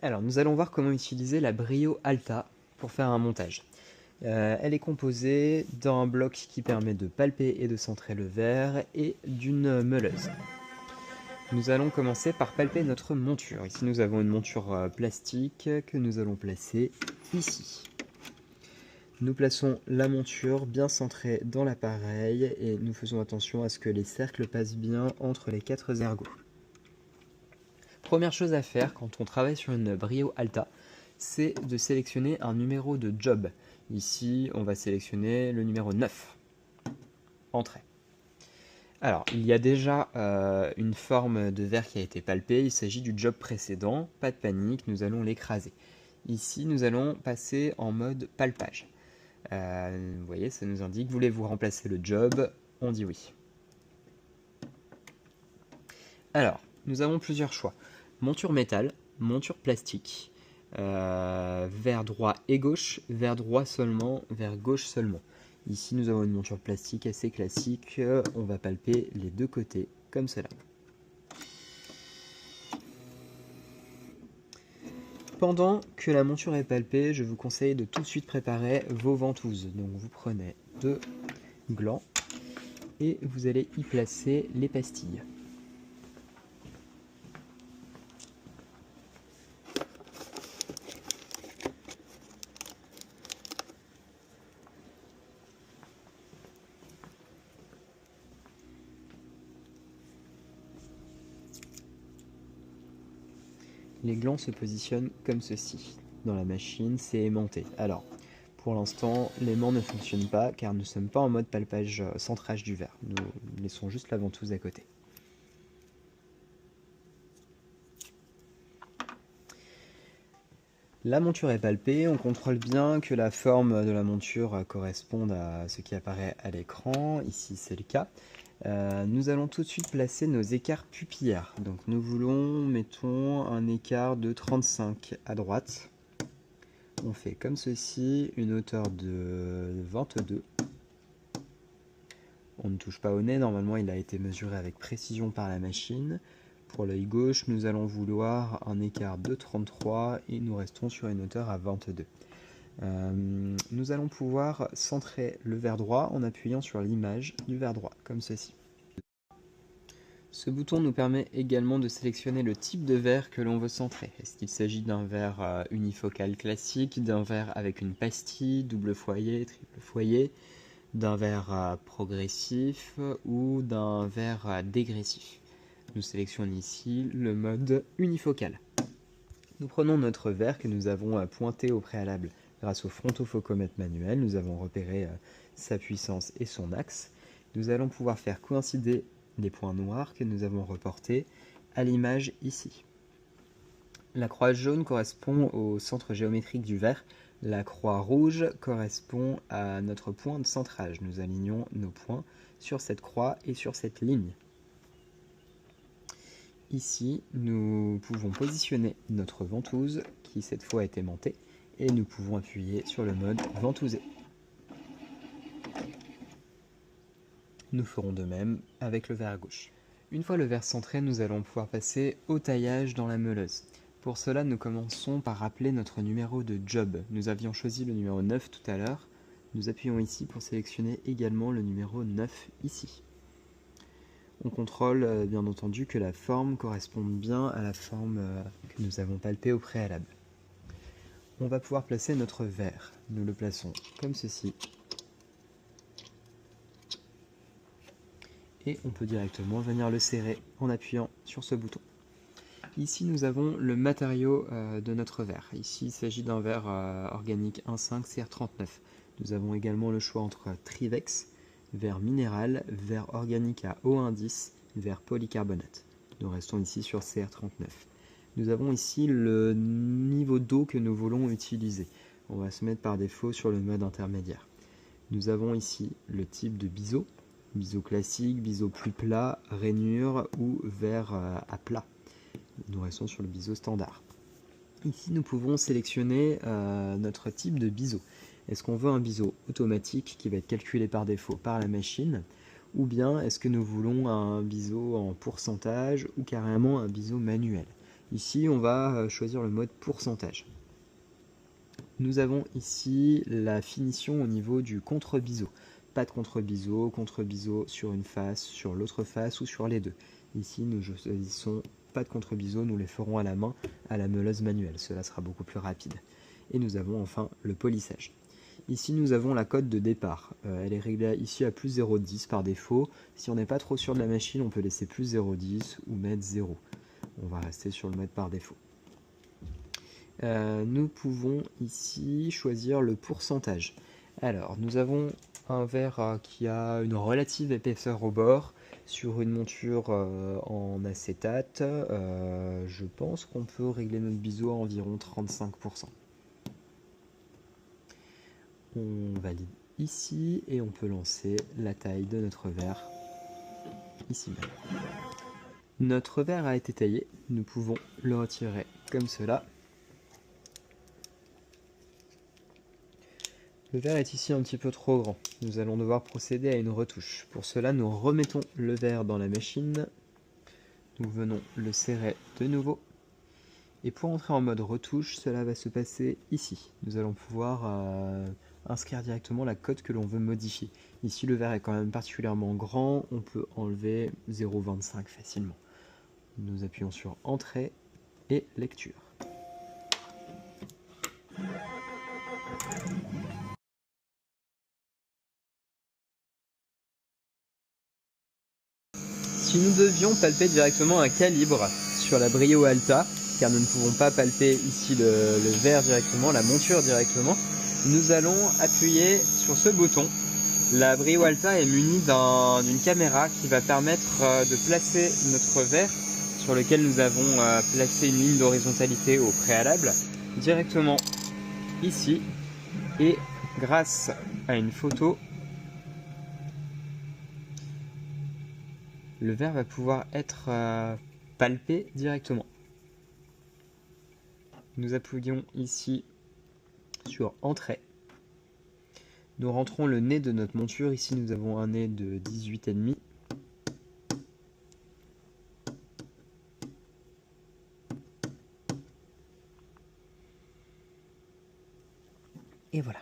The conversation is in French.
Alors, nous allons voir comment utiliser la Brio Alta pour faire un montage. Elle est composée d'un bloc qui permet de palper et de centrer le verre et d'une meuleuse. Nous allons commencer par palper notre monture. Ici, nous avons une monture plastique que nous allons placer ici. Nous plaçons la monture bien centrée dans l'appareil et nous faisons attention à ce que les cercles passent bien entre les 4 ergots. Première chose à faire quand on travaille sur une Brio Alta, c'est de sélectionner un numéro de job. Ici, on va sélectionner le numéro 9. Entrée. Alors, il y a déjà une forme de verre qui a été palpée, il s'agit du job précédent, pas de panique, nous allons l'écraser. Ici, nous allons passer en mode palpage. Vous voyez, ça nous indique, voulez-vous remplacer le job? On dit oui. Alors, nous avons plusieurs choix. Monture métal, monture plastique, vers droit et gauche, vers droit seulement, vers gauche seulement. Ici, nous avons une monture plastique assez classique. On va palper les deux côtés, comme cela. Pendant que la monture est palpée, je vous conseille de tout de suite préparer vos ventouses. Donc, vous prenez 2 glands et vous allez y placer les pastilles. Les glands se positionnent comme ceci. Dans la machine, c'est aimanté. Alors, pour l'instant, l'aimant ne fonctionne pas car nous ne sommes pas en mode palpage centrage du verre. Nous laissons juste la ventouse à côté. La monture est palpée, on contrôle bien que la forme de la monture corresponde à ce qui apparaît à l'écran. Ici, c'est le cas. Nous allons tout de suite placer nos écarts pupillaires. Donc nous voulons, mettons, un écart de 35 à droite. On fait comme ceci, une hauteur de 22. On ne touche pas au nez, normalement il a été mesuré avec précision par la machine. Pour l'œil gauche, nous allons vouloir un écart de 33 et nous restons sur une hauteur à 22. Nous allons pouvoir centrer le verre droit en appuyant sur l'image du verre droit, comme ceci. Ce bouton nous permet également de sélectionner le type de verre que l'on veut centrer. Est-ce qu'il s'agit d'un verre unifocal classique, d'un verre avec une pastille, double foyer, triple foyer, d'un verre progressif ou d'un verre dégressif? Nous sélectionnons ici le mode unifocal. Nous prenons notre verre que nous avons pointé au préalable grâce au frontofocomètre manuel. Nous avons repéré sa puissance et son axe. Nous allons pouvoir faire coïncider les points noirs que nous avons reportés à l'image ici. La croix jaune correspond au centre géométrique du verre. La croix rouge correspond à notre point de centrage. Nous alignons nos points sur cette croix et sur cette ligne. Ici, nous pouvons positionner notre ventouse qui cette fois est aimantée et nous pouvons appuyer sur le mode ventousé. Nous ferons de même avec le verre à gauche. Une fois le verre centré, nous allons pouvoir passer au taillage dans la meuleuse. Pour cela, nous commençons par rappeler notre numéro de job. Nous avions choisi le numéro 9 tout à l'heure. Nous appuyons ici pour sélectionner également le numéro 9 ici. On contrôle bien entendu que la forme corresponde bien à la forme que nous avons palpée au préalable. On va pouvoir placer notre verre. Nous le plaçons comme ceci. Et on peut directement venir le serrer en appuyant sur ce bouton. Ici nous avons le matériau de notre verre. Ici il s'agit d'un verre organique 1,5 CR39. Nous avons également le choix entre Trivex, verre minéral, verre organique à haut indice, verre polycarbonate. Nous restons ici sur CR39. Nous avons ici le niveau d'eau que nous voulons utiliser. On va se mettre par défaut sur le mode intermédiaire. Nous avons ici le type de biseau, biseau classique, biseau plus plat, rainure ou verre à plat. Nous restons sur le biseau standard. Ici nous pouvons sélectionner notre type de biseau. Est-ce qu'on veut un biseau automatique qui va être calculé par défaut par la machine, ou bien est-ce que nous voulons un biseau en pourcentage ou carrément un biseau manuel? Ici, on va choisir le mode pourcentage. Nous avons ici la finition au niveau du contre-biseau. Pas de contre-biseau sur une face, sur l'autre face ou sur les deux. Ici, nous choisissons pas de contre-biseau, nous les ferons à la main, à la meuleuse manuelle. Cela sera beaucoup plus rapide. Et nous avons enfin le polissage. Ici, nous avons la cote de départ. Elle est réglée ici à plus 0,10 par défaut. Si on n'est pas trop sûr de la machine, on peut laisser plus 0,10 ou mettre 0. On va rester sur le mode par défaut. Nous pouvons ici choisir le pourcentage. Alors, nous avons un verre qui a une relative épaisseur au bord sur une monture en acétate. Je pense qu'on peut régler notre biseau à environ 35%. On valide ici et on peut lancer la taille de notre verre ici même. Notre verre a été taillé, nous pouvons le retirer comme cela. Le verre est ici un petit peu trop grand, nous allons devoir procéder à une retouche. Pour cela, nous remettons le verre dans la machine, nous venons le serrer de nouveau. Et pour entrer en mode retouche, cela va se passer ici. Nous allons pouvoir inscrire directement la cote que l'on veut modifier. Ici, le verre est quand même particulièrement grand, on peut enlever 0,25 facilement. Nous appuyons sur Entrée et Lecture. Si nous devions palper directement un calibre sur la Brio Alta, car nous ne pouvons pas palper ici le verre directement, la monture directement, nous allons appuyer sur ce bouton. La Brio Alta est munie d'une caméra qui va permettre de placer notre verre, sur lequel nous avons placé une ligne d'horizontalité au préalable, directement ici, et grâce à une photo, le verre va pouvoir être palpé directement. Nous appuyons ici sur Entrée. Nous rentrons le nez de notre monture. Ici, nous avons un nez de 18,5. Et voilà.